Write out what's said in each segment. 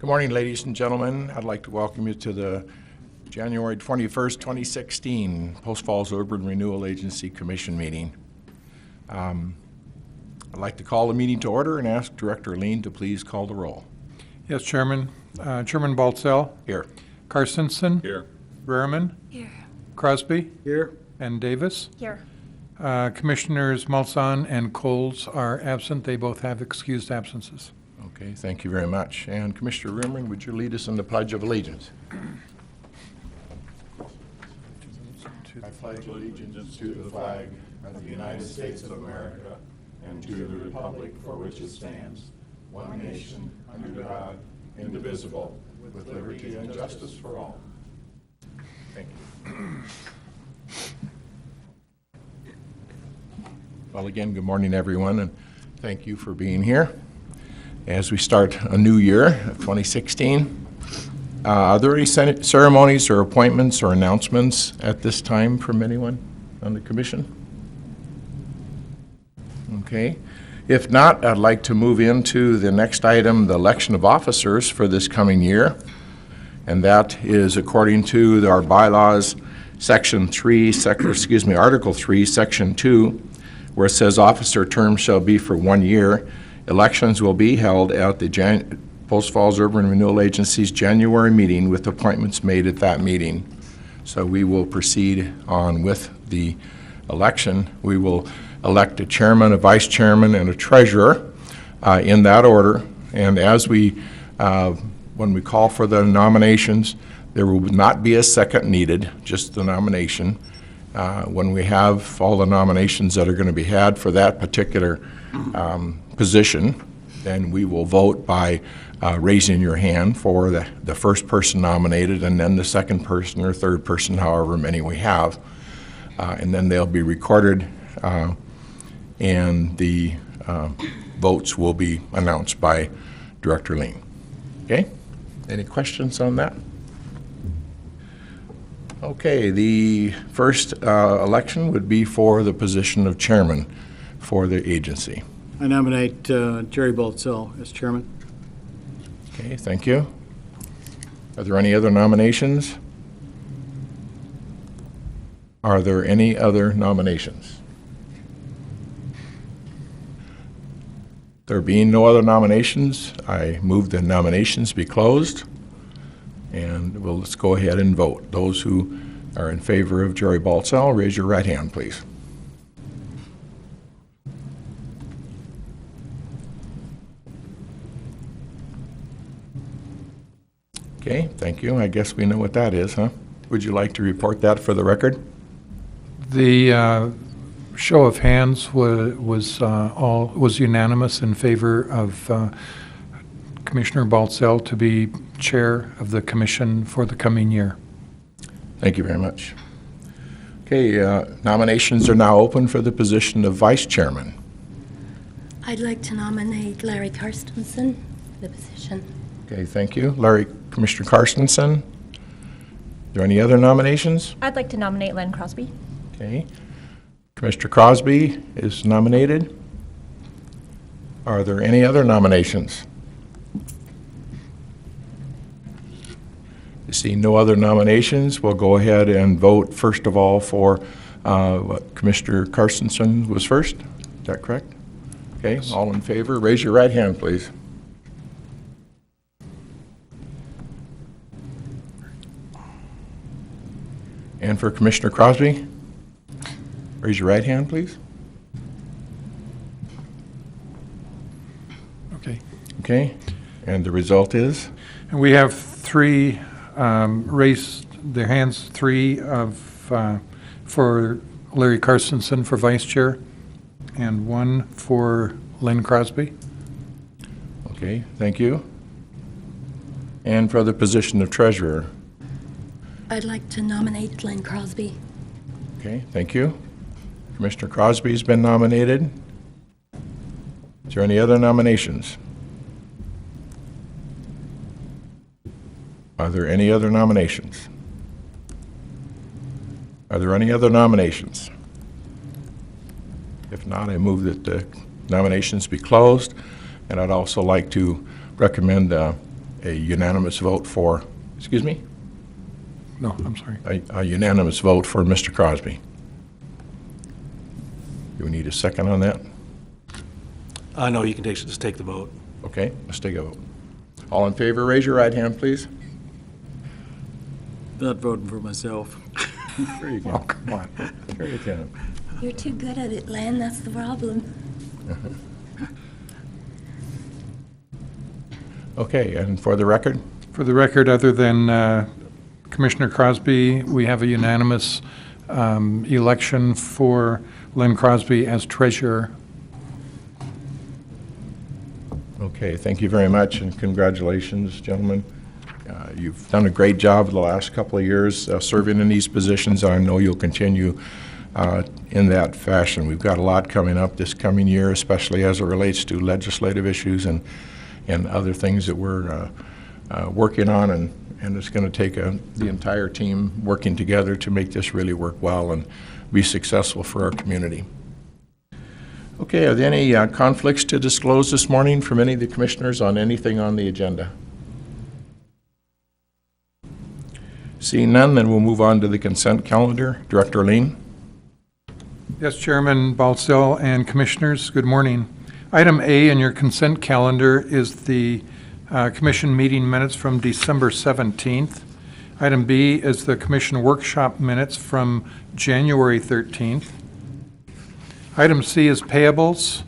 Good morning, ladies and gentlemen. I'd like to welcome you to the January 21st, 2016 Post Falls Urban Renewal Agency Commission meeting. I'd like to call the meeting to order and ask Director Lean to please call the roll. Yes, Chairman. Chairman Baltzell. Here. Carstensen. Here. Rehrman. Here. Crosby. Here. And Davis. Here. Commissioners Malzahn and Coles are absent. They both have excused absences. Okay, thank you very much. And Commissioner Rehrman, would you lead us in the Pledge of Allegiance? I pledge allegiance to the flag of the United States of America and to the republic for which it stands, one nation, under God, indivisible, with liberty and justice for all. Thank you. Well, again, good morning, everyone, and thank you for being here. As we start a new year of 2016, are there any ceremonies or appointments or announcements at this time from anyone on the commission? Okay. If not, I'd like to move into the next item, the election of officers for this coming year. And that is according to our bylaws, Article 3, Section 2, where it says officer terms shall be for 1 year. Elections will be held at the Post Falls Urban Renewal Agency's January meeting with appointments made at that meeting. So we will proceed on with the election. We will elect a chairman, a vice chairman, and a treasurer in that order. And as when we call for the nominations, there will not be a second needed, just the nomination. When we have all the nominations that are going to be had for that particular position, then we will vote by raising your hand for the first person nominated, and then the second person or third person, however many we have. And then they'll be recorded, and the votes will be announced by Director Lean. Okay? Any questions on that? Okay, the first election would be for the position of chairman for the agency. I nominate Jerry Baltzell as chairman. Okay, thank you. Are there any other nominations? Are there any other nominations? There being no other nominations, I move the nominations be closed, and let's go ahead and vote. Those who are in favor of Jerry Baltzell, raise your right hand, please. Okay, thank you. I guess we know what that is, huh? Would you like to report that for the record? The show of hands was unanimous in favor of Commissioner Baltzell to be chair of the commission for the coming year. Thank you very much. Okay, nominations are now open for the position of vice chairman. I'd like to nominate Larry Carstensen for the position. Okay, thank you. Commissioner Carstensen. Are there any other nominations? I'd like to nominate Len Crosby. Okay. Commissioner Crosby is nominated. Are there any other nominations? You see no other nominations. We'll go ahead and vote first of all for Commissioner Carstensen was first. Is that correct? Okay, all in favor, raise your right hand, please. And for Commissioner Crosby, raise your right hand, please. Okay. Okay, and the result is? And we have three raised their hands, three of for Larry Carstensen for vice chair, and one for Len Crosby. Okay, thank you. And for the position of treasurer? I'd like to nominate Len Crosby. Okay, thank you. Commissioner Crosby's been nominated. Is there any other nominations? Are there any other nominations? Are there any other nominations? If not, I move that the nominations be closed, and I'd also like to recommend a unanimous vote for, excuse me? No, I'm sorry. A unanimous vote for Mr. Crosby. Do we need a second on that? No, you can just take the vote. Okay, let's take a vote. All in favor, raise your right hand, please. Not voting for myself. Sure you can. Oh, come on. Sure you can. You're too good at it, Len, that's the problem. Okay, and for the record? For the record, other than Commissioner Crosby, we have a unanimous election for Len Crosby as treasurer. Okay, thank you very much, and congratulations, gentlemen. You've done a great job the last couple of years serving in these positions. I know you'll continue in that fashion. We've got a lot coming up this coming year, especially as it relates to legislative issues and other things that we're working on, and it's going to take the entire team working together to make this really work well and be successful for our community. Okay, are there any conflicts to disclose this morning from any of the commissioners on anything on the agenda? Seeing none, then we'll move on to the consent calendar. Director Lean. Yes, Chairman Baltzell and Commissioners, good morning. Item A in your consent calendar is the Commission meeting minutes from December 17th. Item B is the Commission workshop minutes from January 13th. Item C is payables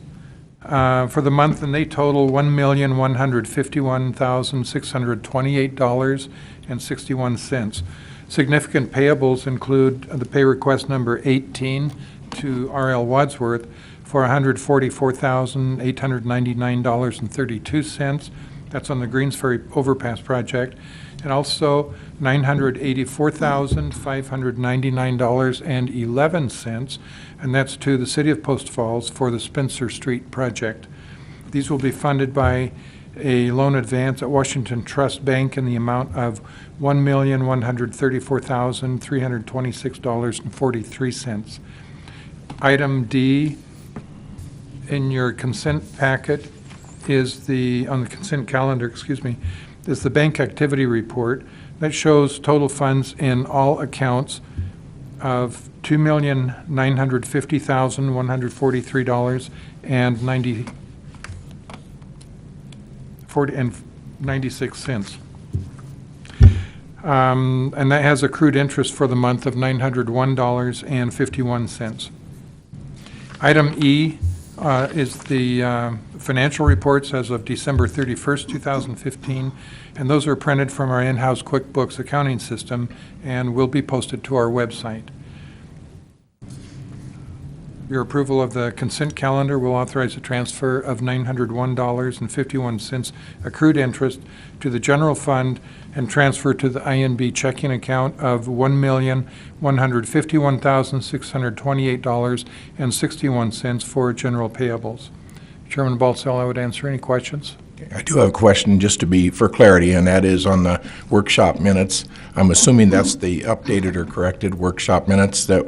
for the month, and they total $1,151,628.61. Significant payables include the pay request number 18 to R.L. Wadsworth for $144,899.32. That's on the Greensferry Overpass project. And also $984,599.11, and that's to the City of Post Falls for the Spencer Street project. These will be funded by a loan advance at Washington Trust Bank in the amount of $1,134,326.43. Item D in your consent packet is on the consent calendar, is the bank activity report that shows total funds in all accounts of $2,950,143.96. And that has accrued interest for the month of $901.51. Item E is the financial reports as of December 31st, 2015, and those are printed from our in-house QuickBooks accounting system and will be posted to our website. Your approval of the consent calendar will authorize a transfer of $901.51 accrued interest to the general fund and transfer to the INB checking account of $1,151,628.61 for general payables. Chairman Baltzell, I would answer any questions. I do have a question just for clarity, and that is on the workshop minutes. I'm assuming that's the updated or corrected workshop minutes that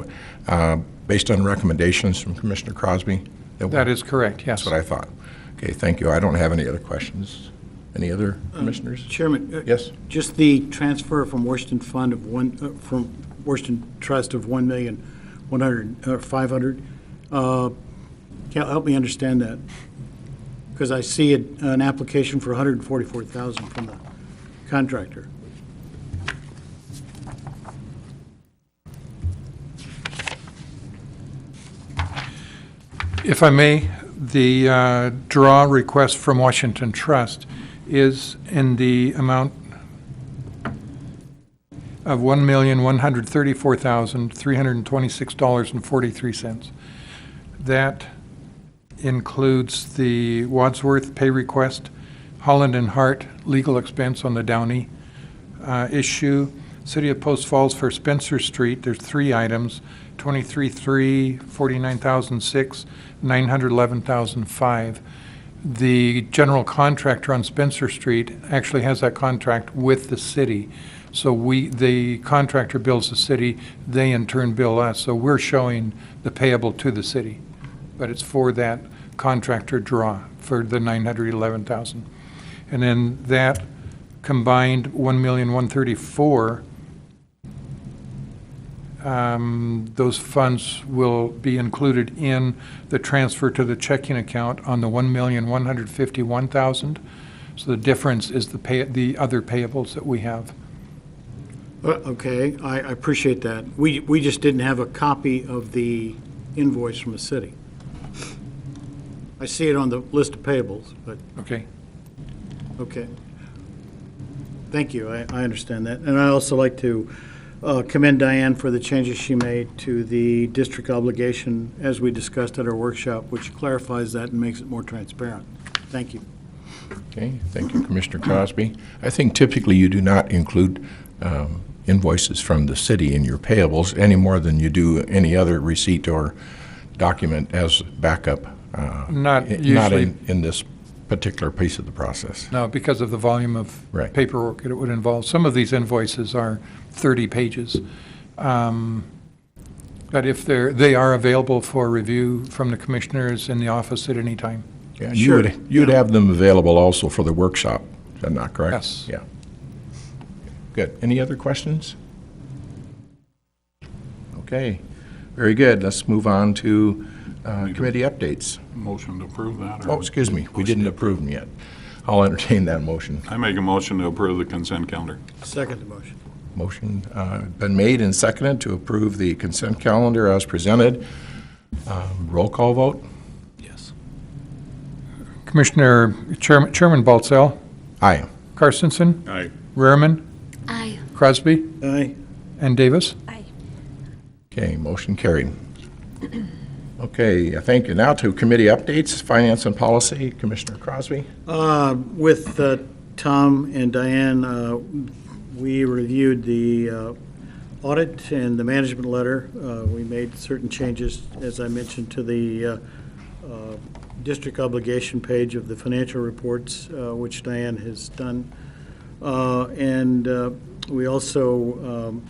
based on recommendations from Commissioner Crosby? That is correct, yes. That's what I thought. Okay, thank you. I don't have any other questions. Any other commissioners? Chairman? Yes? Just the transfer from Washington Fund of from Washington Trust of $1,500,000. Help me understand that, because I see an application for $144,000 from the contractor. If I may, the draw request from Washington Trust is in the amount of $1,134,326.43. That includes the Wadsworth pay request, Holland and Hart legal expense on the Downey issue, City of Post Falls for Spencer Street. There's 3 items, 23,300, 49,006, 911,005. The general contractor on Spencer Street actually has that contract with the city. So the contractor bills the city, they in turn bill us. So we're showing the payable to the city, but it's for that contractor draw for the 911,000. And then that combined 1,134,000, those funds will be included in the transfer to the checking account on the 1,151,000. So the difference is the other payables that we have. Okay, I appreciate that. We just didn't have a copy of the invoice from the city. I see it on the list of payables, but, Okay. okay. Thank you, I understand that. And I also like to commend Diane for the changes she made to the district obligation, as we discussed at our workshop, which clarifies that and makes it more transparent. Thank you. Okay, thank you, Commissioner Crosby. I think typically you do not include invoices from the city in your payables any more than you do any other receipt or document as backup. Not Not usually. in this particular piece of the process. No, because of the volume of Right. paperwork it would involve. Some of these invoices are 30 pages. But if they are available for review from the commissioners in the office at any time. Yeah, Sure. you'd Yeah. have them available also for the workshop, is that not correct? Yes. Yeah. Good. Any other questions? Okay, very good. Let's move on to committee updates. Motion to approve that? Oh, excuse me, we didn't approve them yet. I'll entertain that motion. I make a motion to approve the consent calendar. Second the motion. Motion been made and seconded to approve the consent calendar as presented. Roll call vote? Yes. Chairman Baltzell, Aye. Carstensen, Aye. Rehrman, Aye. Crosby, Aye. and Davis. Aye. Okay, motion carried. Okay, thank you. Now to committee updates, finance and policy, Commissioner Crosby. With Tom and Diane, we reviewed the audit and the management letter. We made certain changes, as I mentioned, to the district obligation page of the financial reports, which Diane has done. And we also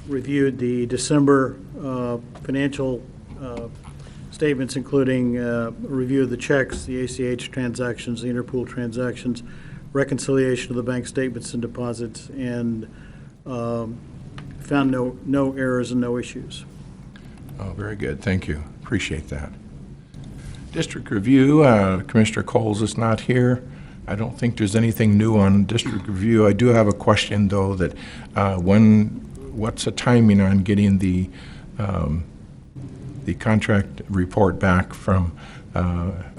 reviewed the December financial statements, including a review of the checks, the ACH transactions, the interpool transactions, reconciliation of the bank statements and deposits, and found no errors and no issues. Oh, very good, thank you. Appreciate that. District review, Commissioner Coles is not here. I don't think there's anything new on district review. I do have a question, though, that what's the timing on getting the contract report back from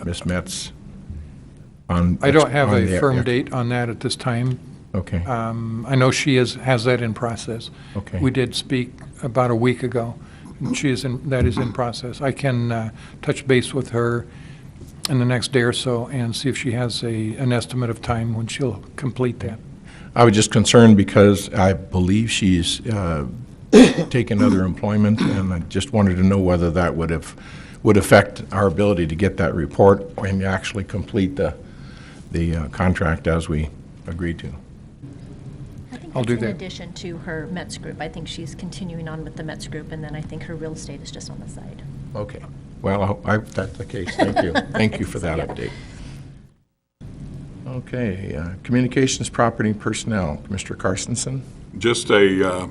Ms. Metz on? I don't have on a the- firm date on that at this time. Okay, I know she has that in process. okay. We did speak about a week ago, and that is in process. I can touch base with her in the next day or so and see if she has an estimate of time when she'll complete that. I was just concerned because I believe she's taken other employment, and I just wanted to know whether that would affect our ability to get that report and actually complete the contract as we agreed to. I think I'll do that's in that. addition to her Mets group. I think she's continuing on with the Mets group, and then I think her real estate is just on the side. Okay. Well, if that's the case, thank you. Thank you for that Yeah. update. Okay, communications, property, personnel. Commissioner Carstensen? Just a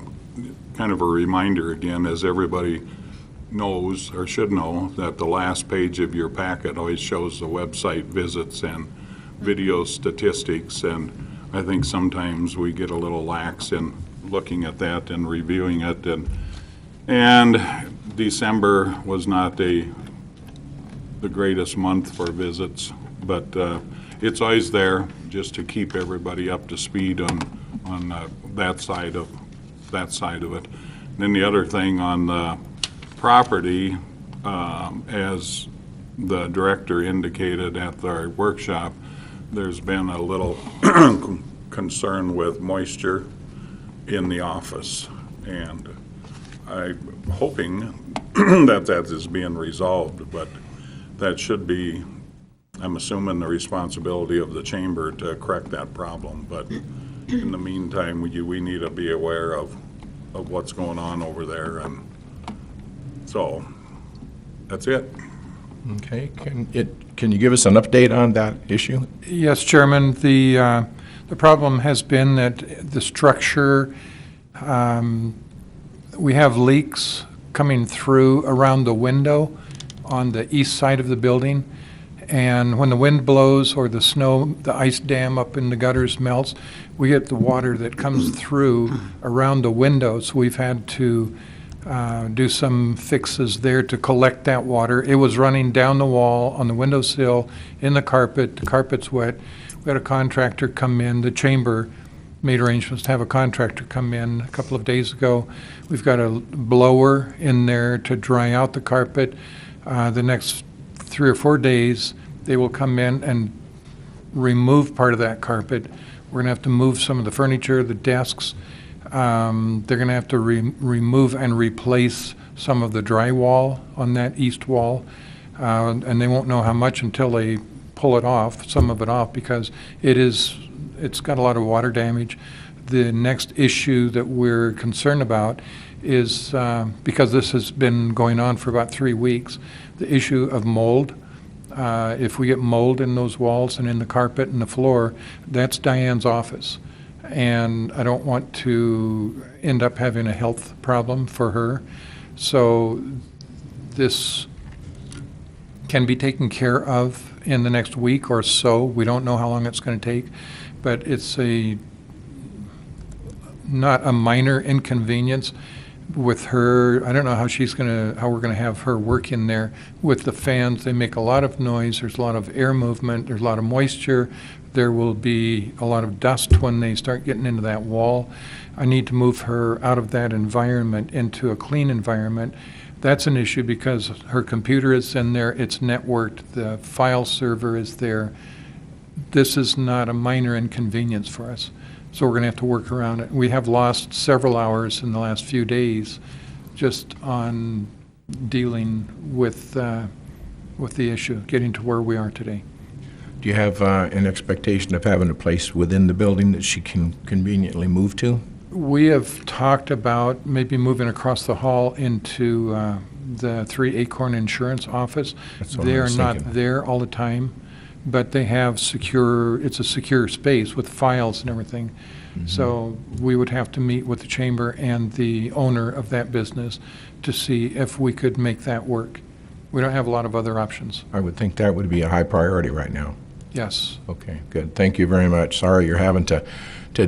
kind of a reminder again, as everybody knows or should know, that the last page of your packet always shows the website visits and video statistics, and I think sometimes we get a little lax in looking at that and reviewing it, and December was not the greatest month for visits, but it's always there just to keep everybody up to speed on that side of it. Then the other thing on the property, as the director indicated at our workshop, there's been a little concern with moisture in the office, and I'm hoping that is being resolved, but that should be, I'm assuming, the responsibility of the chamber to correct that problem. But in the meantime, we need to be aware of what's going on over there, and so that's it. Okay, can you give us an update on that issue? Yes, Chairman, the The problem has been that the structure, we have leaks coming through around the window on the east side of the building. And when the wind blows or the snow, the ice dam up in the gutters melts, we get the water that comes through around the windows. We've had to do some fixes there to collect that water. It was running down the wall, on the windowsill, in the carpet. The carpet's wet. We had a contractor come in. The chamber made arrangements to have a contractor come in a couple of days ago. We've got a blower in there to dry out the carpet. The next 3 or 4 days, they will come in and remove part of that carpet. We're going to have to move some of the furniture, the desks. They're going to have to remove and replace some of the drywall on that east wall. And they won't know how much until they pull it off, some of it off, because it's got a lot of water damage. The next issue that we're concerned about is, because this has been going on for about 3 weeks, the issue of mold. If we get mold in those walls and in the carpet and the floor, that's Diane's office. And I don't want to end up having a health problem for her. So this can be taken care of in the next week or so. We don't know how long it's going to take, but it's not a minor inconvenience with her. I don't know how we're going to have her work in there with the fans. They make a lot of noise. There's a lot of air movement. There's a lot of moisture. There will be a lot of dust when they start getting into that wall. I need to move her out of that environment into a clean environment. That's an issue because her computer is in there. It's networked. The file server is there. This is not a minor inconvenience for us. So we're going to have to work around it. We have lost several hours in the last few days just on dealing with the issue, getting to where we are today. Do you have an expectation of having a place within the building that she can conveniently move to? We have talked about maybe moving across the hall into the 3 Acorn Insurance office. That's what I They are was not thinking. there all the time, but they have it's a secure space with files and everything. Mm-hmm. So we would have to meet with the chamber and the owner of that business to see if we could make that work. We don't have a lot of other options. I would think that would be a high priority right now. Yes. Okay, good. Thank you very much. Sorry you're having to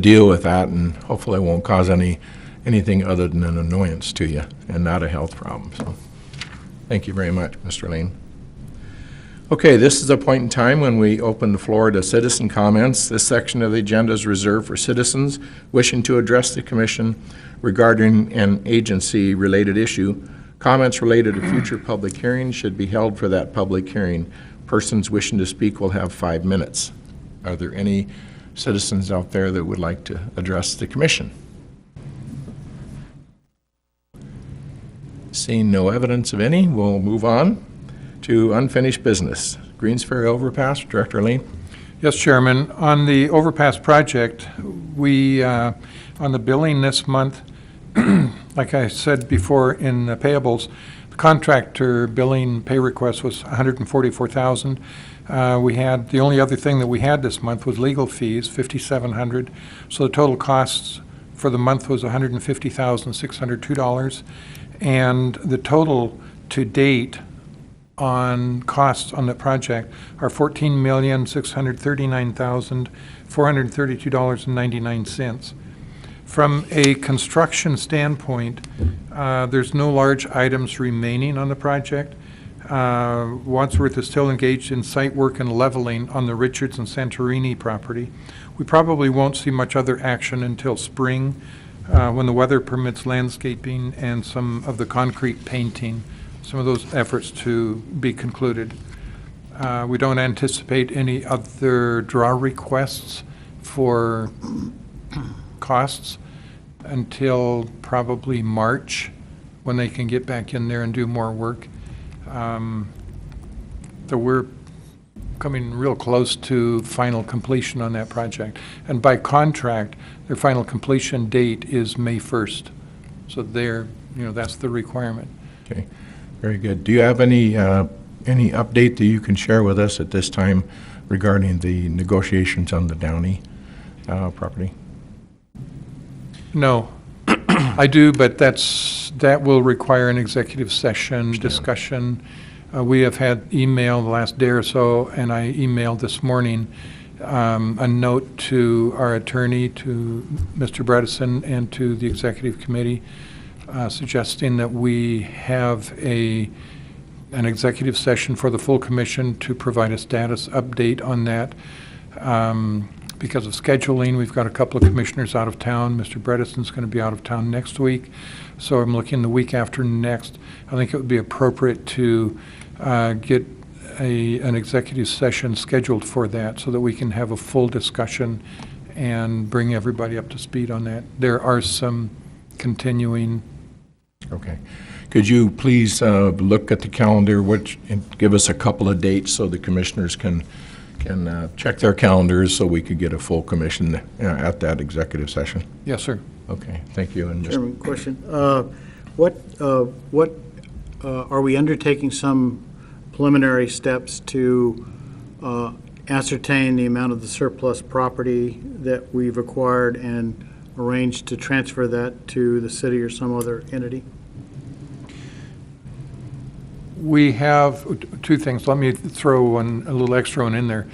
deal with that, and hopefully it won't cause anything other than an annoyance to you and not a health problem. So thank you very much, Mr. Lane. Okay, this is a point in time when we open the floor to citizen comments. This section of the agenda is reserved for citizens wishing to address the commission regarding an agency-related issue. Comments related to future public hearings should be held for that public hearing. Persons wishing to speak will have 5 minutes. Are there any citizens out there that would like to address the commission? Seeing no evidence of any, we'll move on to unfinished business. Greensferry Overpass, Director Lane. Yes, Chairman. On the Overpass project, we, on the billing this month, like I said before in the payables, the contractor billing pay request was $144,000. The only other thing that we had this month was legal fees, $5,700. So the total costs for the month was $150,602. And the total to date on costs on the project are $14,639,432.99. From a construction standpoint, there's no large items remaining on the project. Wadsworth is still engaged in site work and leveling on the Richards and Santorini property. We probably won't see much other action until spring, when the weather permits landscaping and some of the concrete painting, some of those efforts to be concluded. We don't anticipate any other draw requests for costs until probably March, when they can get back in there and do more work. So we're coming real close to final completion on that project. And by contract, their final completion date is May 1st. So that's the requirement. Okay, very good. Do you have any update that you can share with us at this time regarding the negotiations on the Downey property? No. I do, but that will require an executive session discussion. We have had email the last day or so, and I emailed this morning a note to our attorney, to Mr. Bredesen, and to the executive committee, suggesting that we have an executive session for the full commission to provide a status update on that. Because of scheduling, we've got a couple of commissioners out of town. Mr. Bredesen's going to be out of town next week, so I'm looking the week after next. I think it would be appropriate to get an executive session scheduled for that so that we can have a full discussion and bring everybody up to speed on that. There are some continuing. Okay. Could you please look at the calendar and give us a couple of dates so the commissioners can check their calendars so we could get a full commission at that executive session? Yes, sir. Okay, thank you. And Chairman, question. What are we undertaking some preliminary steps to ascertain the amount of the surplus property that we've acquired and arrange to transfer that to the city or some other entity? We have two things. Let me throw a little extra one in there.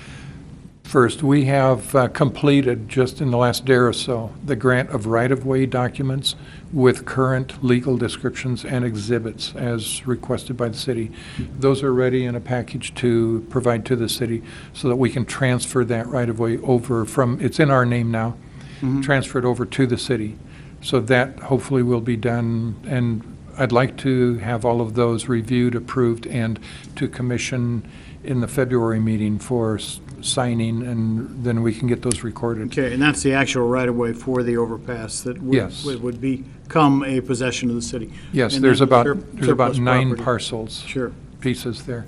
First, we have completed, just in the last day or so, the grant of right-of-way documents with current legal descriptions and exhibits as requested by the city. Those are ready in a package to provide to the city so that we can transfer that right-of-way over from, it's in our name now, transfer it over to the city. So that hopefully will be done, and I'd like to have all of those reviewed, approved, and to commission in the February meeting for signing, and then we can get those recorded. Okay, and that's the actual right-of-way for the overpass that Yes. would become a possession of the city? Yes, And there's then about surplus 9 property. parcels. Sure. Pieces there.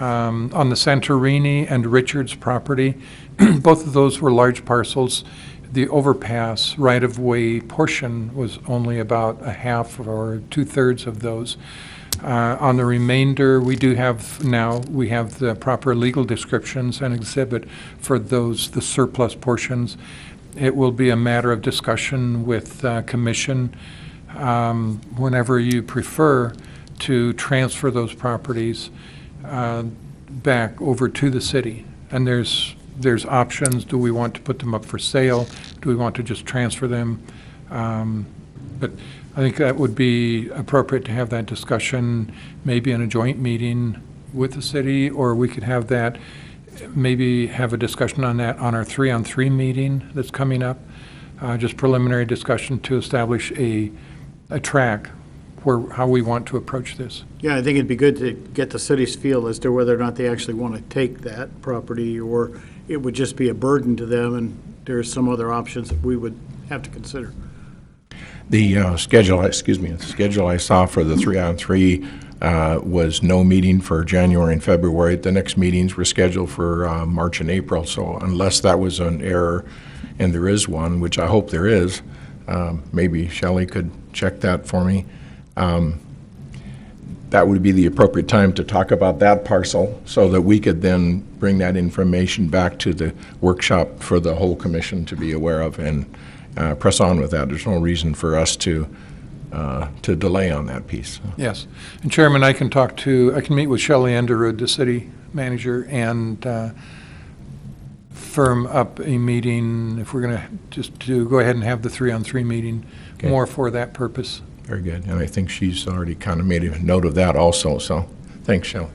On the Santorini and Richards property, both of those were large parcels. The overpass right-of-way portion was only about a half or 2/3 of those. On the remainder, we have the proper legal descriptions and exhibit for those, the surplus portions. It will be a matter of discussion with commission whenever you prefer to transfer those properties back over to the city. And there's options. Do we want to put them up for sale? Do we want to just transfer them? But I think that would be appropriate to have that discussion maybe in a joint meeting with the city, or we could have that, maybe have a discussion on that on our 3-on-3 meeting that's coming up. Just preliminary discussion to establish a track for how we want to approach this. Yeah, I think it'd be good to get the city's feel as to whether or not they actually want to take that property, or it would just be a burden to them, and there's some other options that we would have to consider. the schedule I saw for the 3-on-3 was no meeting for January and February. The next meetings were scheduled for March and April. So unless that was an error, and there is one, which I hope there is, maybe Shelley could check that for me. That would be the appropriate time to talk about that parcel so that we could then bring that information back to the workshop for the whole commission to be aware of and press on with that. There's no reason for us to delay on that piece. Yes. And Chairman, I can meet with Shelley Enderud, the city manager, and firm up a meeting, if we're going to just to go ahead and have the 3-on-3 meeting, Okay. more for that purpose. Very good. And I think she's already kind of made a note of that also. So thanks, Shelley.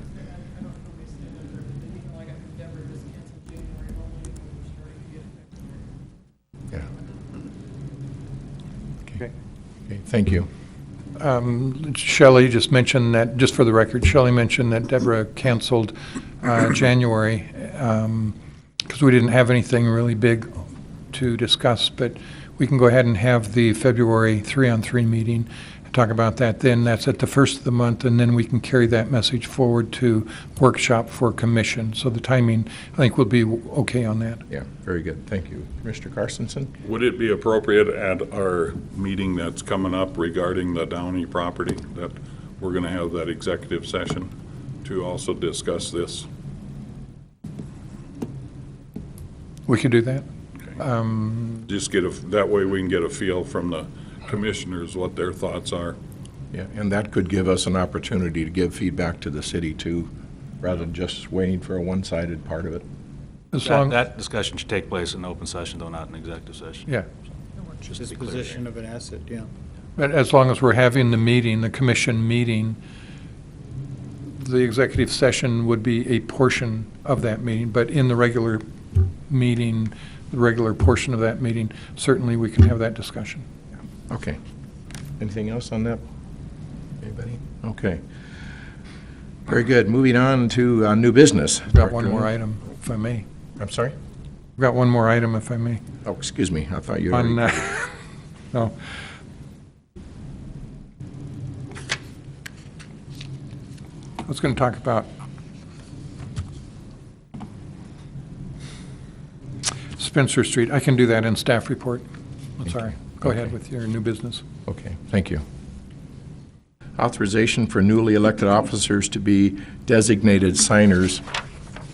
Yeah. Okay. Okay, thank you. Shelley just mentioned that, just for the record, Shelley mentioned that Deborah canceled January because we didn't have anything really big to discuss, but we can go ahead and have the February 3-on-3 meeting and talk about that then. That's at the first of the month, and then we can carry that message forward to workshop for commission. So the timing, I think, will be okay on that. Yeah, very good. Thank you. Mr. Carstensen? Would it be appropriate at our meeting that's coming up regarding the Downey property that we're going to have that executive session to also discuss this? We could do that. Okay. Just that way we can get a feel from the commissioners what their thoughts are. Yeah, and that could give us an opportunity to give feedback to the city too, rather than just waiting for a one-sided part of it. As long, That discussion should take place in open session, though not in executive session. yeah. Just to be clear. Disposition of an asset, yeah. But as long as we're having the meeting, the commission meeting, the executive session would be a portion of that meeting, but in the regular meeting, the regular portion of that meeting, certainly we can have that discussion. Okay. Anything else on that? Anybody? Okay. Very good. Moving on to new business. Got one Dr. more Lynn? item, if I may. I'm sorry? Got one more item, if I may. Oh, excuse me. I thought you On, already... no. I was going to talk about Spencer Street. I can do that in staff report. I'm sorry. Go ahead Okay. with your new business. Okay, thank you. Authorization for newly elected officers to be designated signers.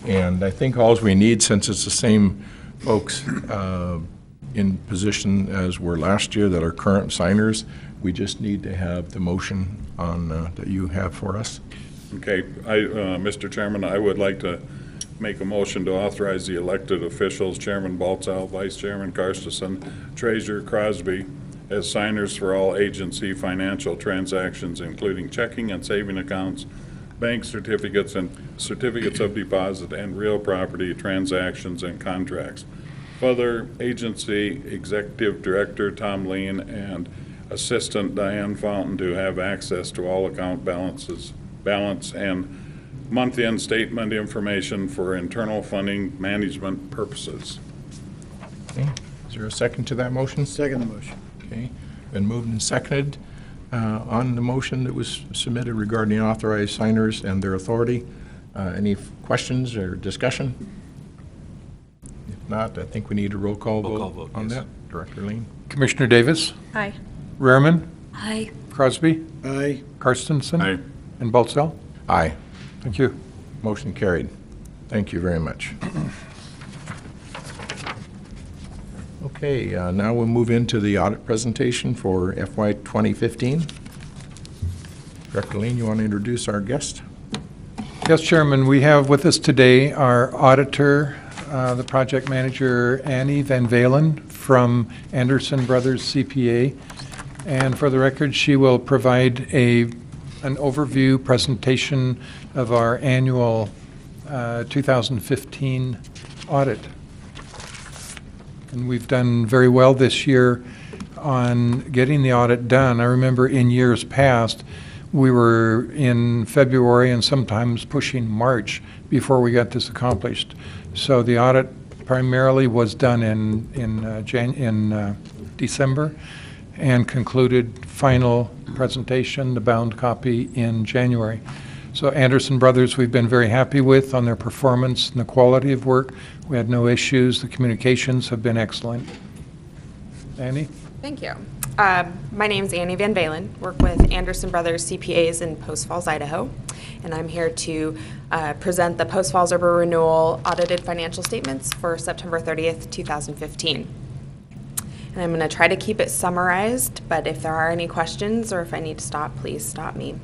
And I think all we need, since it's the same folks in position as were last year that are current signers, we just need to have the motion on that you have for us. Okay, Mr. Chairman, I would like to make a motion to authorize the elected officials, Chairman Baltzell, Vice Chairman Carstensen, Treasurer Crosby, as signers for all agency financial transactions, including checking and saving accounts, bank certificates and certificates of deposit, and real property transactions and contracts. Further, agency executive director Tom Lean and assistant Diane Fountain to have access to all account balance and month-end statement information for internal funding management purposes. Okay, is there a second to that motion? Second the motion. Okay, been moved and seconded on the motion that was submitted regarding authorized signers and their authority. Any questions or discussion? If not, I think we need a roll call Roll call vote vote, on yes. that. Director Lean? Commissioner Davis, Aye. Rehrman, Aye. Crosby, Aye. Karstensen, Aye. and Baltzell. Aye. Thank you. Motion carried. Thank you very much. Okay, now we'll move into the audit presentation for FY 2015. Director Lean, you want to introduce our guest? Yes, Chairman, we have with us today our auditor, the project manager, Annie Van Valen from Anderson Brothers CPA. And for the record, she will provide an overview presentation of our annual 2015 audit. And we've done very well this year on getting the audit done. I remember in years past, we were in February and sometimes pushing March before we got this accomplished. So the audit primarily was done in December and concluded final presentation, the bound copy, in January. So Anderson Brothers, we've been very happy with on their performance and the quality of work. We had no issues. The communications have been excellent. Annie? Thank you. My name is Annie Van Valen, work with Anderson Brothers CPAs in Post Falls, Idaho, and I'm here to present the Post Falls Urban Renewal audited financial statements for September 30th, 2015. And I'm going to try to keep it summarized, but if there are any questions or if I need to stop, please stop me.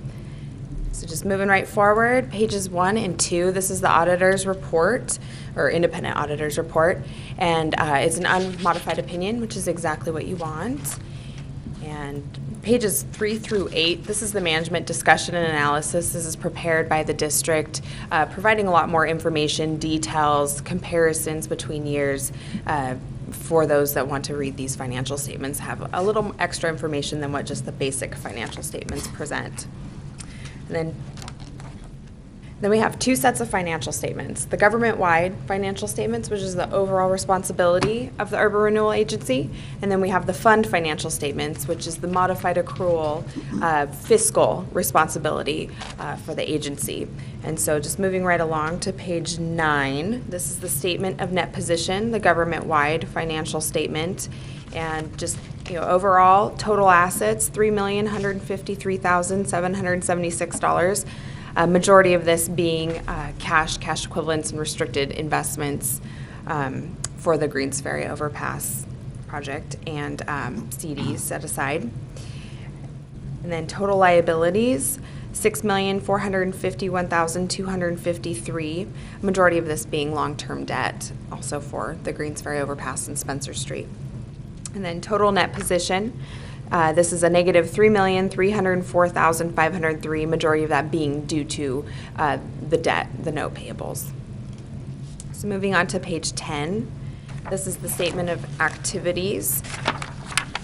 So just moving right forward, pages 1 and 2, this is the auditor's report, or independent auditor's report, and it's an unmodified opinion, which is exactly what you want. And pages 3 through 8, this is the management discussion and analysis. This is prepared by the district, providing a lot more information, details, comparisons between years for those that want to read these financial statements, have a little extra information than what just the basic financial statements present. And then we have 2 sets of financial statements. The government-wide financial statements, which is the overall responsibility of the Urban Renewal Agency, and then we have the fund financial statements, which is the modified accrual fiscal responsibility for the agency. And so just moving right along to page 9, this is the statement of net position, the government-wide financial statement. And just, overall, total assets, $3,153,776. Majority of this being cash equivalents, and restricted investments. for the Greensferry Overpass project and CDs set aside. And then total liabilities, $6,451,253, majority of this being long-term debt, also for the Greensferry Overpass and Spencer Street. And then total net position, this is a negative $3,304,503, majority of that being due to the debt, the note payables. So moving on to page 10, this is the statement of activities.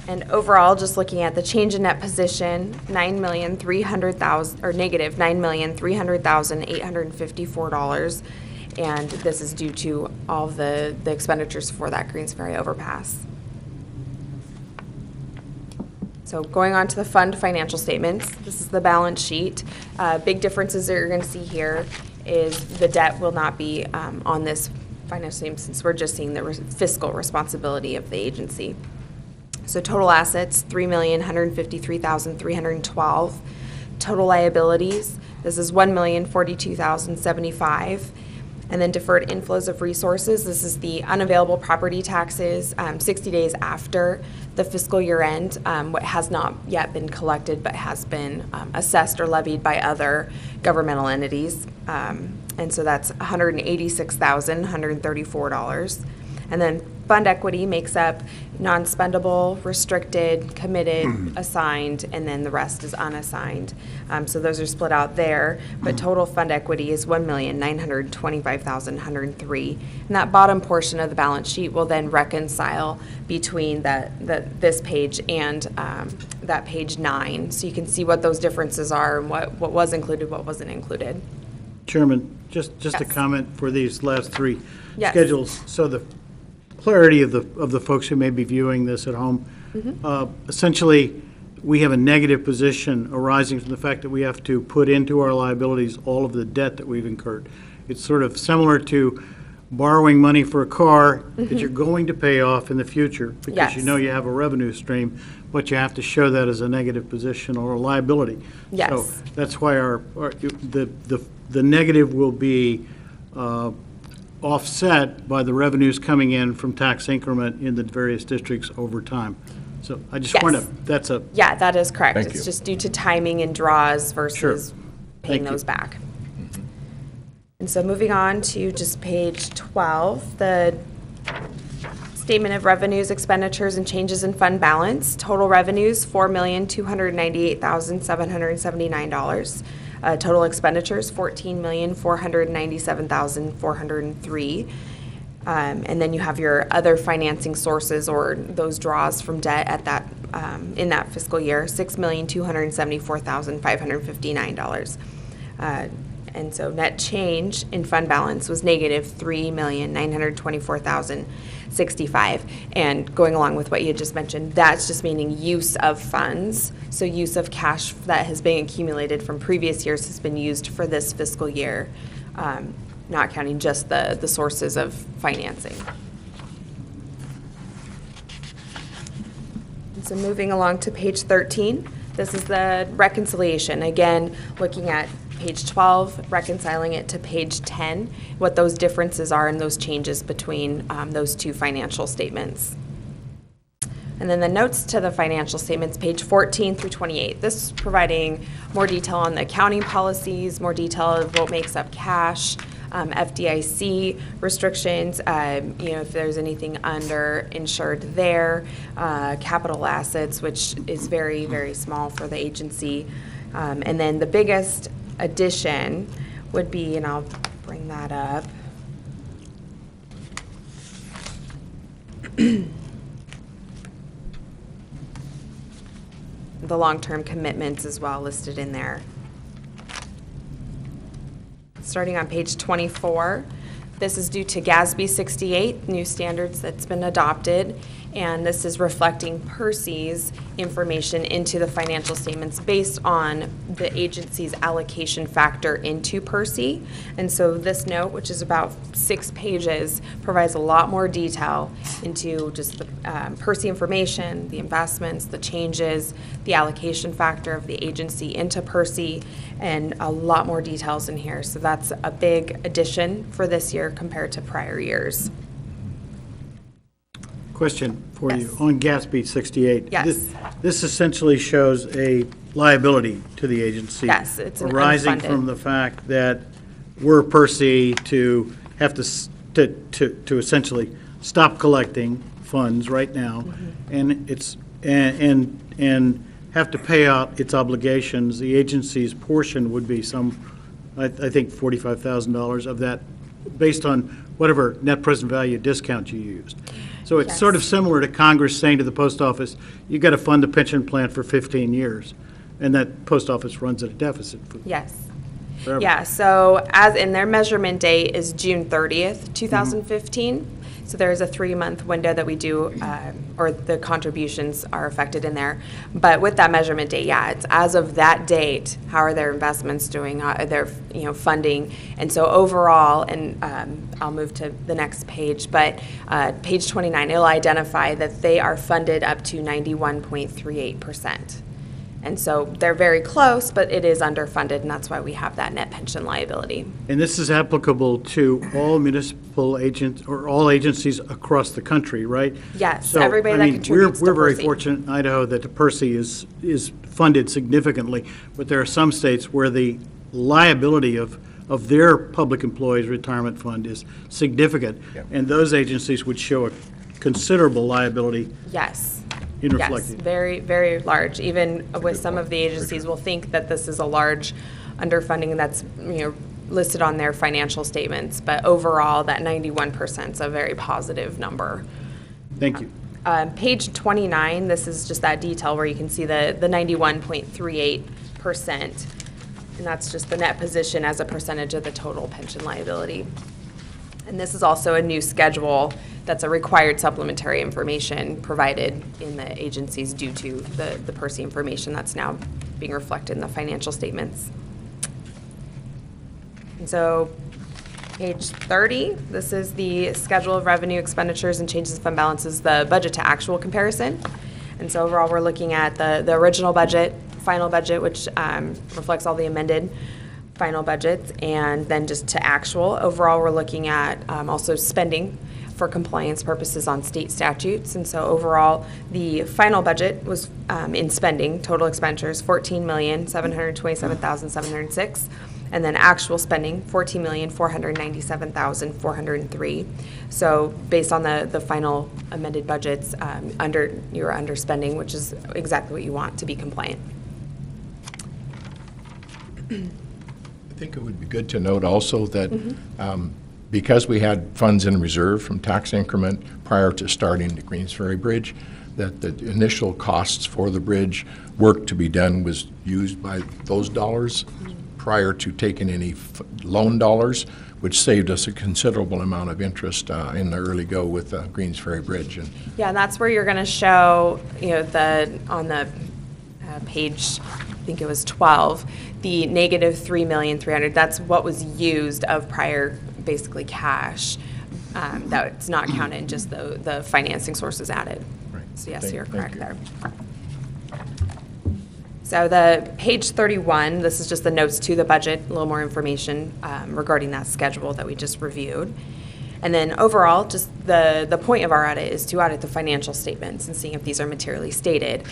And overall, just looking at the change in net position, $9,300,000 or negative $9,300,854, and this is due to all the expenditures for that Greensferry Overpass. So going on to the fund financial statements, this is the balance sheet. Big differences that you're going to see here is the debt will not be on this financial statement since we're just seeing the fiscal responsibility of the agency. So total assets, $3,153,312. Total liabilities, this is $1,042,075. And then deferred inflows of resources, this is the unavailable property taxes 60 days after the fiscal year end, what has not yet been collected but has been assessed or levied by other governmental entities. And so that's $186,134. And then fund equity makes up non-spendable, restricted, committed, assigned, and then the rest is unassigned. So those are split out there. But total fund equity is $1,925,103. And that bottom portion of the balance sheet will then reconcile between this page and that page 9. So you can see what those differences are and what was included, what wasn't included. Chairman, just Yes. a comment for these last three Yes. schedules. So the clarity of the folks who may be viewing this at home. Essentially, we have a negative position arising from the fact that we have to put into our liabilities all of the debt that we've incurred. It's sort of similar to borrowing money for a car that you're going to pay off in the future because you Yes. know you have a revenue stream, but you have to show that as a negative position or a liability. Yes. So that's why the negative will be offset by the revenues coming in from tax increment in the various districts over time. So I just want Yes. to, Yeah, that is correct. Thank It's you. just due to timing and draws versus paying Thank you. those back. And so moving on to just page 12, the statement of revenues, expenditures, and changes in fund balance. Total revenues, $4,298,779. Total expenditures, $14,497,403. And then you have your other financing sources or those draws from debt at that in that fiscal year, $6,274,559. And so net change in fund balance was negative $3,924,065. And going along with what you just mentioned, that's just meaning use of funds. So use of cash that has been accumulated from previous years has been used for this fiscal year, not counting just the sources of financing. And so moving along to page 13, this is the reconciliation. Again, looking at page 12, reconciling it to page 10, what those differences are and those changes between those two financial statements. And then the notes to the financial statements, page 14 through 28. This is providing more detail on the accounting policies, more detail of what makes up cash, FDIC restrictions, if there's anything underinsured there, capital assets, which is very, very small for the agency. And then the biggest addition would be, and I'll bring that up. The long-term commitments as well listed in there. Starting on page 24, this is due to GASB 68, new standards that's been adopted, and this is reflecting Percy's information into the financial statements based on the agency's allocation factor into Percy. And so this note, which is about 6 pages, provides a lot more detail into just the Percy information, the investments, the changes, the allocation factor of the agency into Percy, and a lot more details in here. So that's a big addition for this year compared to prior years. Question for you. Yes. On Gatsby 68. Yes. This essentially shows a liability to the agency. Yes, it's an arising unfunded. from the fact that we're per to have to essentially stop collecting funds right now, Mm-hmm. and it's, and have to pay out its obligations. The agency's portion would be some, I think, $45,000 of that, based on whatever net present value discount you used. So it's sort of Yes. similar to Congress saying to the post office, you got to fund a pension plan for 15 years, and that post office runs at a deficit for Yes. forever. Yeah, so as in their measurement date is June 30th, 2015. So there is a 3-month window that we do, or the contributions are affected in there. But with that measurement date, yeah, it's as of that date, how are their investments doing, how are their, funding? And so overall, and I'll move to the next page, but page 29, it'll identify that they are funded up to 91.38%. And so they're very close, but it is underfunded, and that's why we have that net pension liability. And this is applicable to all municipal agents, or all agencies across the country, right? Yes, So, everybody I that mean, contributes to We're very PERSI. fortunate in Idaho that the PERSI is funded significantly, but there are some states where the liability of their public employees' retirement fund is significant, Yep. and those agencies would show a considerable liability Yes. in Yes, reflected. very, very large. Even with some of the agencies will think that this is a large underfunding and that's, listed on their financial statements. But overall, that 91% is a very positive number. Thank you. Page 29, this is just that detail where you can see the 91.38%. And that's just the net position as a percentage of the total pension liability. And this is also a new schedule that's a required supplementary information provided in the agencies due to the PERSI information that's now being reflected in the financial statements. And so, page 30, this is the schedule of revenue expenditures and changes of fund balances, the budget to actual comparison. And so overall, we're looking at the original budget, final budget, which reflects all the amended final budgets, and then just to actual. Overall, we're looking at also spending for compliance purposes on state statutes. And so overall, the final budget was in spending, total expenditures, $14,727,706. And then actual spending, $14,497,403. So based on the final amended budgets, you're underspending, which is exactly what you want to be compliant. I think it would be good to note also that because we had funds in reserve from tax increment prior to starting the Greensferry Bridge, that the initial costs for the bridge, work to be done, was used by those dollars prior to taking any loan dollars, which saved us a considerable amount of interest in the early go with the Greensferry Bridge. And Yeah, and that's where you're going to show, on the page, I think it was 12, the negative $3,300,000. That's what was used of prior, basically cash. That's not counted, just the financing sources added. Right. So yes, Thank you're correct you. there. So the page 31, this is just the notes to the budget, a little more information regarding that schedule that we just reviewed. And then overall, just the point of our audit is to audit the financial statements and seeing if these are materially stated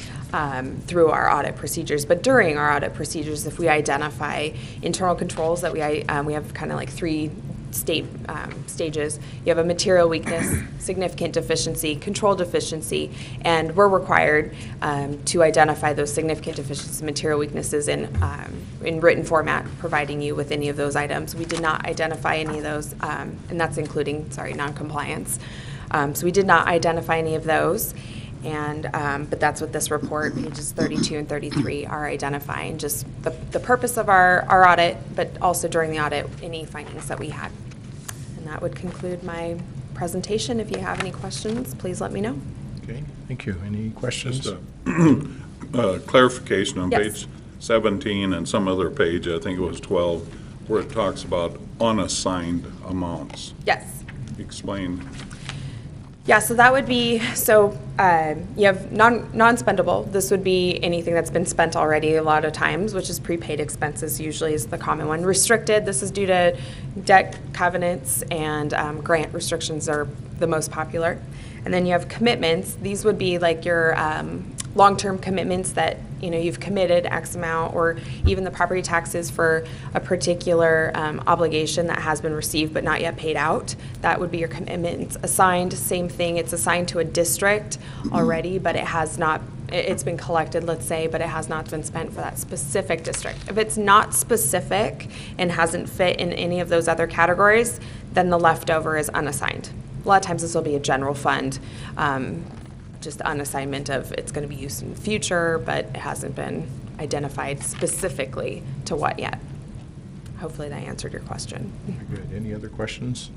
through our audit procedures. But during our audit procedures, if we identify internal controls that we have kind of like 3 stages. You have a material weakness, significant deficiency, control deficiency, and we're required to identify those significant deficiencies, material weaknesses in written format, providing you with any of those items. We did not identify any of those, and that's including, noncompliance. So we did not identify any of those. And, but that's what this report, pages 32 and 33, are identifying, just the purpose of our audit, but also during the audit, any findings that we had. And that would conclude my presentation. If you have any questions, please let me know. Okay, thank you. Any questions? Just a clarification on Yes. page 17 and some other page, I think it was 12, where it talks about unassigned amounts. Yes. Explain. Yeah, so that would be, you have non-spendable. This would be anything that's been spent already a lot of times, which is prepaid expenses usually is the common one. Restricted, this is due to debt covenants, and grant restrictions are the most popular. And then you have commitments. These would be like your long-term commitments that, you know, you've committed X amount, or even the property taxes for a particular obligation that has been received but not yet paid out. That would be your commitments. Assigned, same thing. It's assigned to a district already, but it has not, it's been collected, let's say, but it has not been spent for that specific district. If it's not specific and hasn't fit in any of those other categories, then the leftover is unassigned. A lot of times this will be a general fund, just unassignment of it's going to be used in the future, but it hasn't been identified specifically to what yet. Hopefully that answered your question. Very good. Any other questions?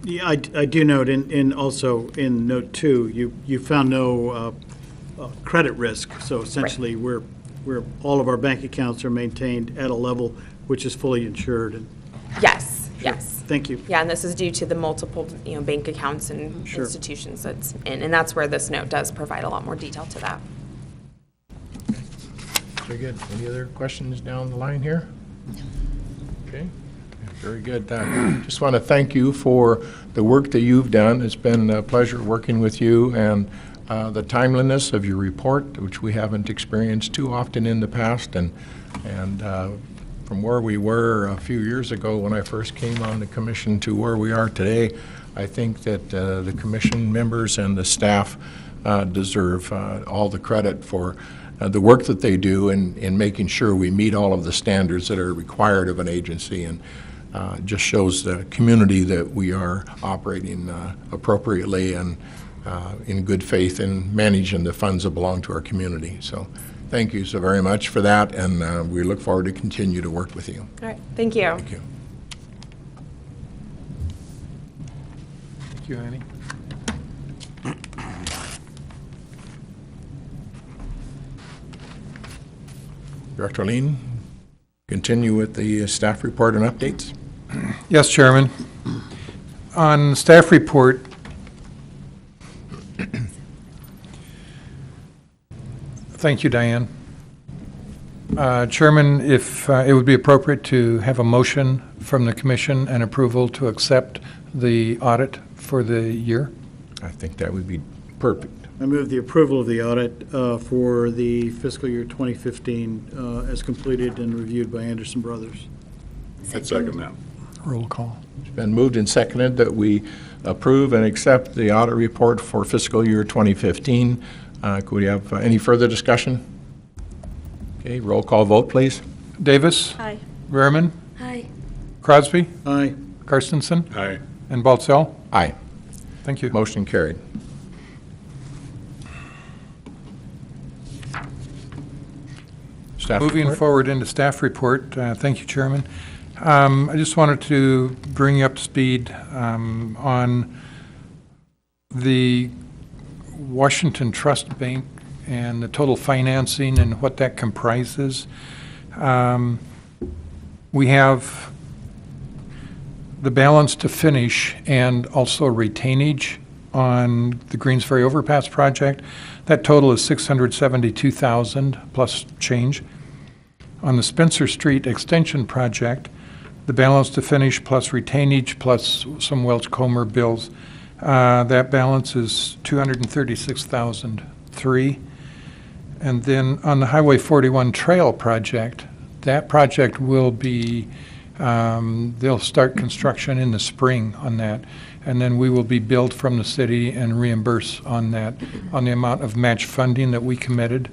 Yeah, I do note, also in note 2, you found no credit risk. So essentially, we're all of our bank accounts are maintained at a level which is fully insured. And Yes, yes. thank you. Yeah, and this is due to the multiple, you know, bank accounts and Sure. institutions that's in, and that's where this note does provide a lot more detail to that. Very good. Any other questions down the line here? Okay, very good. Just want to thank you for the work that you've done. It's been a pleasure working with you, and the timeliness of your report, which we haven't experienced too often in the past, and from where we were a few years ago when I first came on the commission to where we are today, I think that the commission members and the staff deserve all the credit for the work that they do in making sure we meet all of the standards that are required of an agency, and just shows the community that we are operating appropriately and in good faith in managing the funds that belong to our community. So thank you so very much for that, and we look forward to continue to work with you. All right, thank you. Thank you. Thank you, Annie. Director Lean, continue with the staff report and updates. Yes, Chairman. On staff report, thank you, Diane. Chairman, if it would be appropriate to have a motion from the commission and approval to accept the audit for the year. I think that would be perfect. I move the approval of the audit for the fiscal year 2015 as completed and reviewed by Anderson Brothers. I'd second that. Roll call. It's been moved and seconded that we approve and accept the audit report for fiscal year 2015. Could we have any further discussion? Okay, roll call vote, please. Davis. Aye. Rehrman. Aye. Crosby. Aye. Carstensen. Aye. And Baltzell. Aye. Thank you. Motion carried. Staff Moving report. forward into staff report, thank you, Chairman. I just wanted to bring you up to speed on the Washington Trust Bank and the total financing and what that comprises. We have the balance to finish and also retainage on the Greensferry Overpass project. That total is $672,000 plus change. On the Spencer Street Extension project, the balance to finish plus retainage plus some Welch-Comer bills, that balance is $236,003. And then on the Highway 41 Trail project, that project will be, they'll start construction in the spring on that. And then we will be billed from the city and reimburse on that, on the amount of match funding that we committed.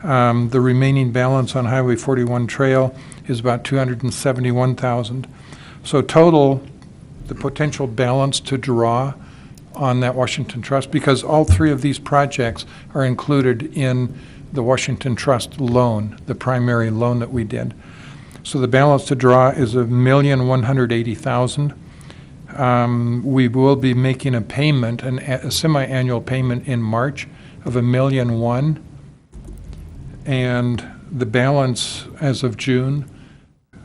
The remaining balance on Highway 41 Trail is about $271,000. So total, the potential balance to draw on that Washington Trust, because all three of these projects are included in the Washington Trust loan, the primary loan that we did. So the balance to draw is $1,180,000. We will be making a payment, a semi-annual payment in March of $1,000,001, and the balance as of June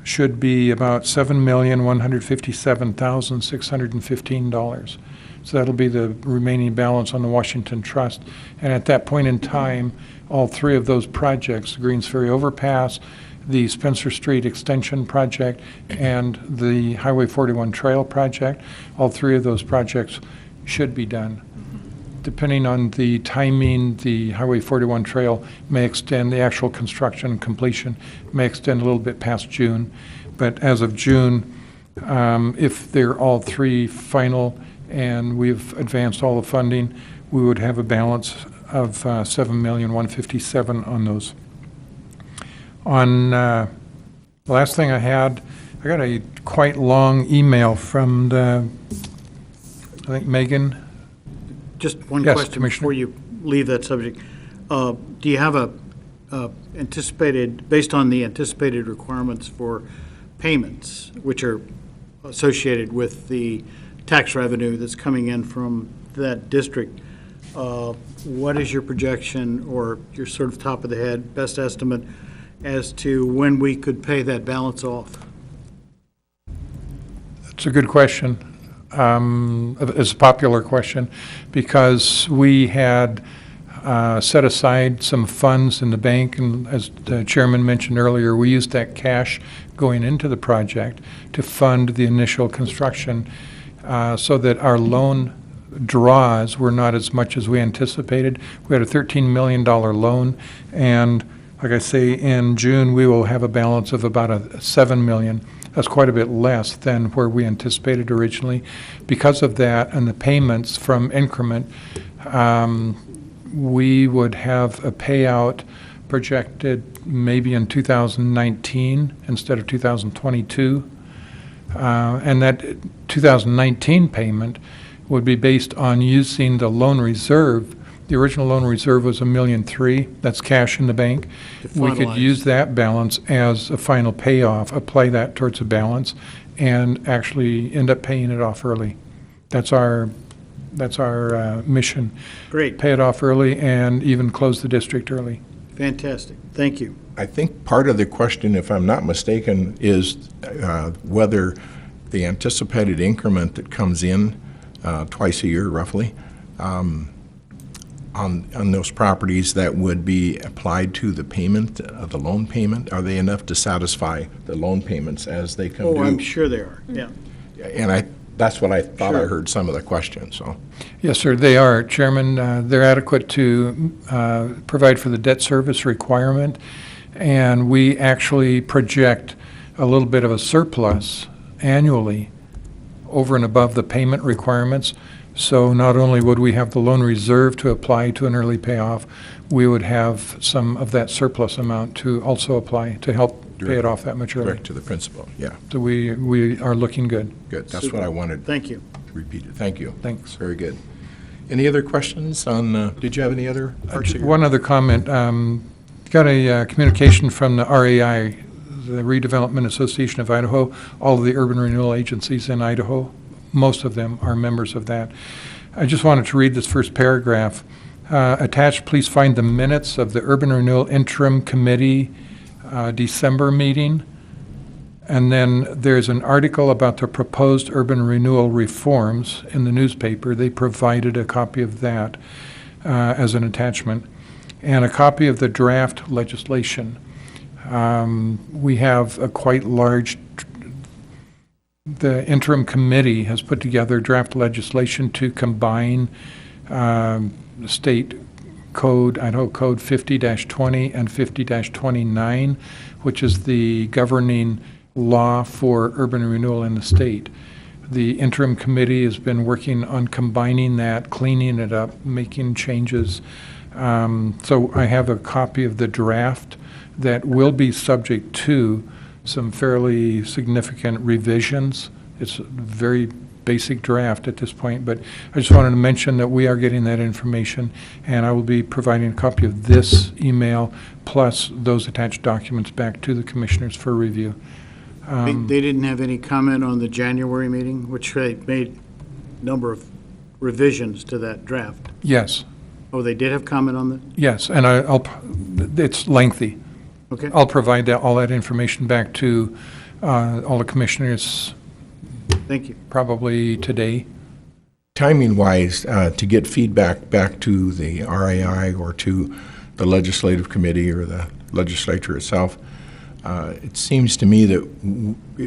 should be about $7,157,615. So that'll be the remaining balance on the Washington Trust. And at that point in time, all three of those projects, the Greensferry Overpass, the Spencer Street Extension project, and the Highway 41 Trail project, all three of those projects should be done. depending on the timing, the Highway 41 trail may extend, the actual construction and completion may extend a little bit past June. But as of June, if they're all three final and we've advanced all the funding, we would have a balance of $7,157,000 on those. On the last thing I got a quite long email from I think Megan. Just one Yes, question Commissioner. before you leave that subject. Do you have based on the anticipated requirements for payments, which are associated with the tax revenue that's coming in from that district, what is your projection or your sort of top of the head, best estimate as to when we could pay that balance off? It's a good question. It's a popular question because we had set aside some funds in the bank, and as the chairman mentioned earlier, we used that cash going into the project to fund the initial construction so that our loan draws were not as much as we anticipated. We had a $13 million loan, and like I say, in June, we will have a balance of about $7 million. That's quite a bit less than where we anticipated originally. Because of that and the payments from increment, we would have a payout projected maybe in 2019 instead of 2022. And that 2019 payment would be based on using the loan reserve. The original loan reserve was $1.3 million. That's cash in the bank. We could finalize. use that balance as a final payoff, apply that towards a balance, and actually end up paying it off early. That's our mission. Great. Pay it off early and even close the district early. Fantastic. Thank you. I think part of the question, if I'm not mistaken, is whether the anticipated increment that comes in twice a year roughly on those properties that would be applied to the payment, the loan payment, are they enough to satisfy the loan payments as they come due? Oh, I'm sure they are, yeah. And that's what I thought I Sure. heard some of the questions, so. Yes, sir, they are, Chairman. They're adequate to provide for the debt service requirement, and we actually project a little bit of a surplus annually over and above the payment requirements. So not only would we have the loan reserve to apply to an early payoff, we would have some of that surplus amount to also apply to help pay it off that much early. Direct to the principal, yeah, So we are looking good. good. That's Super. what I wanted Thank you. to repeat it. Thank you. Thanks. Very good. Any other questions on, did you have any other parts of your? One other comment. Got a communication from the RAI, the Redevelopment Association of Idaho, all of the urban renewal agencies in Idaho. Most of them are members of that. I just wanted to read this first paragraph. Attached, please find the minutes of the Urban Renewal Interim Committee December meeting. And then there's an article about the proposed urban renewal reforms in the newspaper. They provided a copy of that as an attachment, and a copy of the draft legislation. We have a quite large, the interim committee has put together draft legislation to combine state code, Idaho Code 50-20 and 50-29, which is the governing law for urban renewal in the state. The interim committee has been working on combining that, cleaning it up, making changes. So I have a copy of the draft that will be subject to some fairly significant revisions. It's a very basic draft at this point, but I just wanted to mention that we are getting that information, and I will be providing a copy of this email plus those attached documents back to the commissioners for review. They didn't have any comment on the January meeting, which they made a number of revisions to that draft. Yes, Oh, they did have comment on that? yes, and it's lengthy. Okay. I'll provide all that information back to all the commissioners Thank you. probably today. Timing-wise, to get feedback back to the RAI or to the legislative committee or the legislature itself, it seems to me that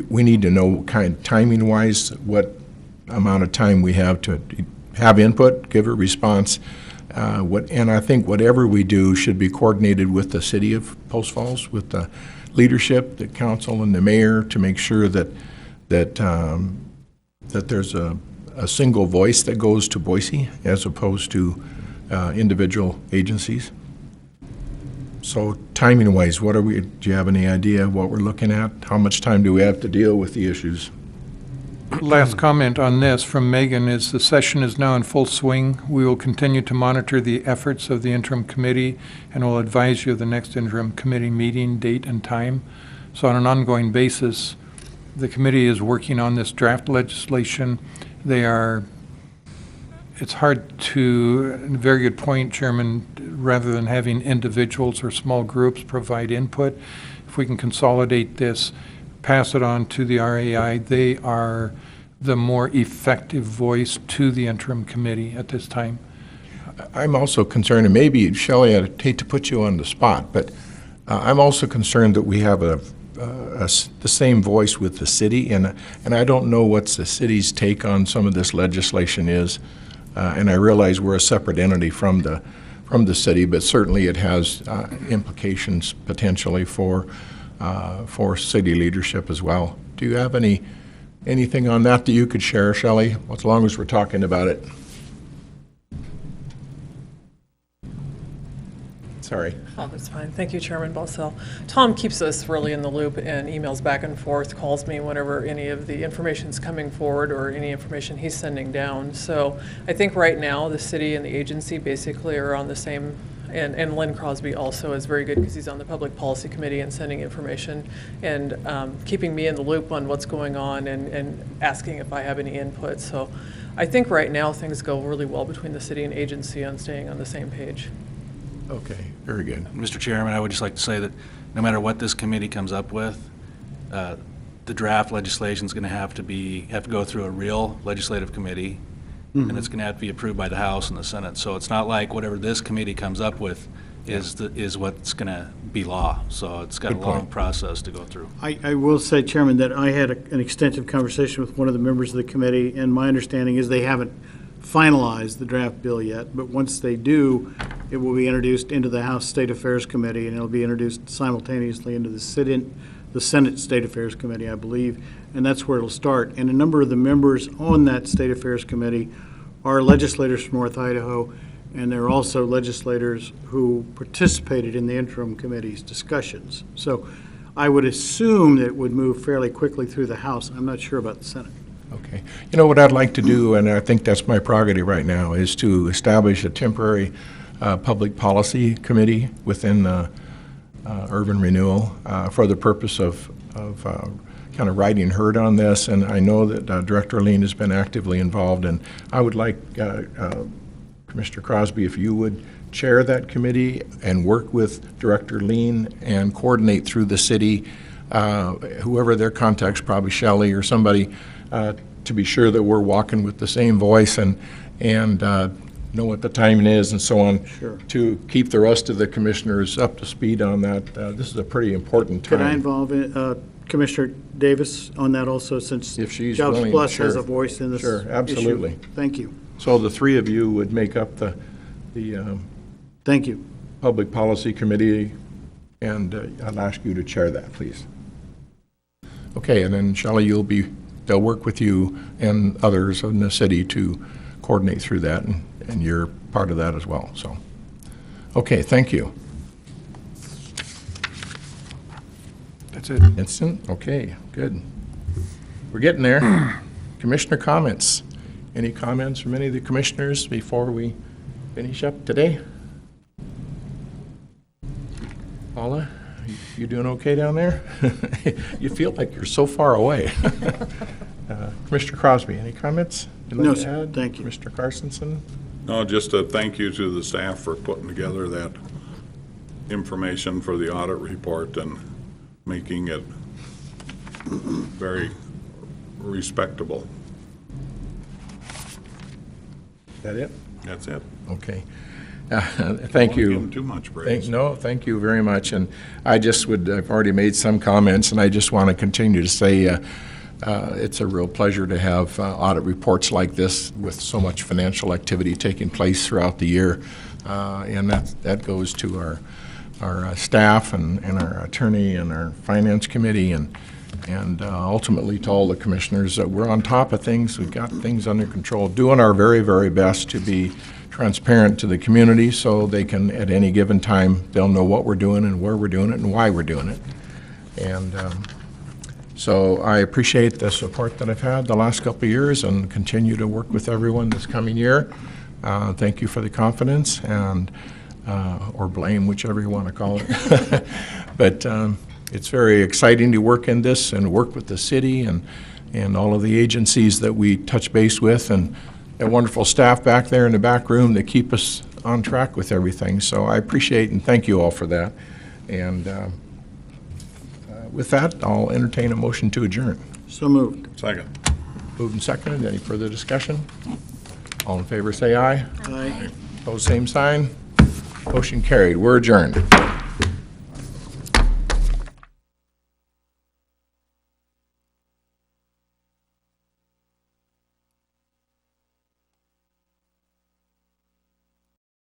we need to know timing-wise what amount of time we have to have input, give a response. And I think whatever we do should be coordinated with the city of Post Falls, with the leadership, the council, and the mayor to make sure that there's a single voice that goes to Boise as opposed to individual agencies. So timing-wise, do you have any idea what we're looking at? How much time do we have to deal with the issues? Last comment on this from Megan is the session is now in full swing. We will continue to monitor the efforts of the interim committee and will advise you of the next interim committee meeting date and time. So on an ongoing basis, the committee is working on this draft legislation. It's hard to, very good point, Chairman, rather than having individuals or small groups provide input, if we can consolidate this, pass it on to the RAI, they are the more effective voice to the interim committee at this time. I'm also concerned, and maybe, Shelley, I'd hate to put you on the spot, but I'm also concerned that we have the same voice with the city, and I don't know what's the city's take on some of this legislation is. And I realize we're a separate entity from the city, but certainly it has implications potentially for city leadership as well. Do you have anything on that you could share, Shelley, as long as we're talking about it? Sorry. Oh, that's fine. Thank you, Chairman Balsell. Tom keeps us really in the loop and emails back and forth, calls me whenever any of the information's coming forward or any information he's sending down. So I think right now the city and the agency basically are on the same, and Lynn Crosby also is very good because he's on the Public Policy Committee and sending information and keeping me in the loop on what's going on and asking if I have any input. So I think right now things go really well between the city and agency on staying on the same page. Okay, very good. Mr. Chairman, I would just like to say that no matter what this committee comes up with, the draft legislation is going to have to go through a real legislative committee, and it's going to have to be approved by the House and the Senate. So it's not like whatever this committee comes up with is what's going to be law. So it's got a long process to go through. I will say, Chairman, that I had an extensive conversation with one of the members of the committee, and my understanding is they haven't finalized the draft bill yet, but once they do, it will be introduced into the House State Affairs Committee, and it'll be introduced simultaneously into the Senate State Affairs Committee, I believe, and that's where it'll start. And a number of the members on that State Affairs Committee are legislators from North Idaho, and they're also legislators who participated in the interim committee's discussions. So I would assume that it would move fairly quickly through the House. I'm not sure about the Senate. Okay. You know what I'd like to do, and I think that's my prerogative right now, is to establish a temporary public policy committee within Urban Renewal for the purpose of kind of riding herd on this. And I know that Director Lean has been actively involved, and I would like Commissioner Crosby, if you would chair that committee and work with Director Lean and coordinate through the city, whoever their contacts, probably Shelley or somebody, to be sure that we're walking with the same voice and know what the timing is and so on. Sure. To keep the rest of the commissioners up to speed on that. This is a pretty important time. Could I involve Commissioner Davis on that also, since If she's Jobs willing, Plus sure. has a voice in this Sure, absolutely. issue? Thank you. So the three of you would make up the Thank you. Public Policy Committee, and I'll ask you to chair that, please. Okay, and then Shelley, they'll work with you and others in the city to coordinate through that, and you're part of that as well. So, okay, thank you. That's it. Instant? Okay, good. We're getting there. Commissioner comments. Any comments from any of the commissioners before we finish up today? Paula, you doing okay down there? You feel like you're so far away. Commissioner Crosby, any comments you'd like No, to sir. add? Thank you. Mr. Carstensen? No, just a thank you to the staff for putting together that information for the audit report and making it very respectable. Is that it? That's it. Okay. Thank Don't wanna give you. them too much praise. Thank you very much. And I just I've already made some comments, and I just want to continue to say It's a real pleasure to have audit reports like this with so much financial activity taking place throughout the year. And that goes to our staff and our attorney and our finance committee and ultimately to all the commissioners that we're on top of things. We've got things under control, doing our very, very best to be transparent to the community so they can, at any given time, they'll know what we're doing and where we're doing it and why we're doing it. And so I appreciate the support that I've had the last couple of years and continue to work with everyone this coming year. Thank you for the confidence and or blame, whichever you want to call it. But it's very exciting to work in this and work with the city and all of the agencies that we touch base with and that wonderful staff back there in the back room that keep us on track with everything. So I appreciate and thank you all for that. And with that, I'll entertain a motion to adjourn. So moved. Second. Moved and seconded. Any further discussion? All in favor say aye. Aye. Opposed, same sign. Motion carried. We're adjourned.